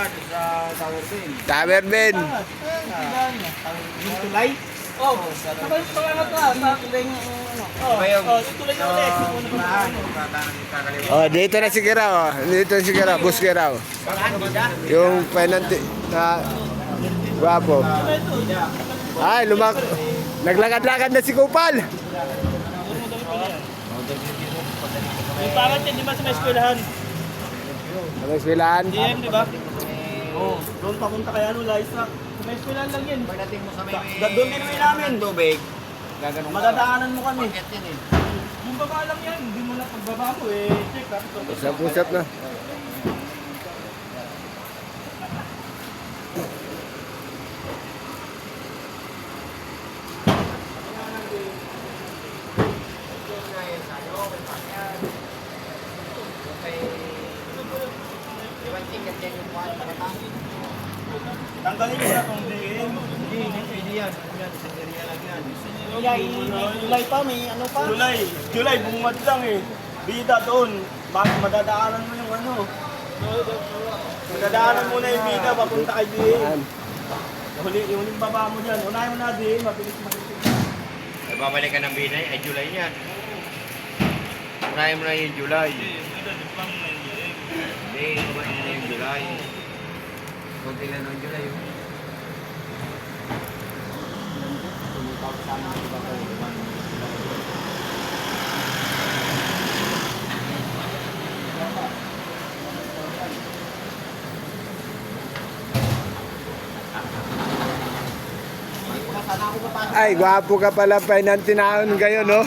sa Tower Bin. Tower Ben. Yung tulay? Oh, sabay sa pangalat na. Sa tulay ng ano. Sa tulay ng ulit. Oh, dito na si Kiraw. Oh. Dito si Kiraw. Bus Kiraw. Yung penalty na guwapo. Ay, naglakad-lakad na si Kupal. Yung pangat yan, di ba sa may eskwelahan? Ano eskwelahan? DM, di ba? Oo. Doon papunta kay ano, Liza. Sa may eskwelahan lang yan. Pagdating mo sa may... Doon din may namin. Tubig. Gaganong Madadaanan mo kami. Bakit yan eh? Yung baba lang yan. Hindi mo na pagbaba mo eh. Check ha. Usap-usap na. Tanggalin mo na itong DM. Hindi pwede yan. Yan, sa area lang yan. July pa, may ano pa? July, bungad lang eh. Bida doon. Bakit madadaanan mo yung ano? Madadaanan mo na yung bida, papunta kay DM. Yung huling baba mo dyan. Unahin mo na DM, mabilis. Ay, babalik ka ng Binay, ay July yan. Unahin mo na yung July. Hindi, kumain na yung July. Kunti lang ng July. Ay, gwapo ka pala, penalty na ngayon, no?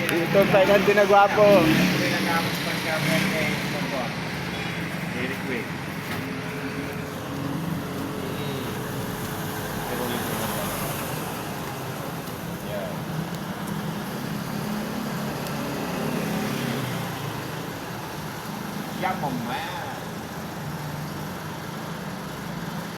Ito, penalty na gwapo. Very quick. Dạ mỏng má.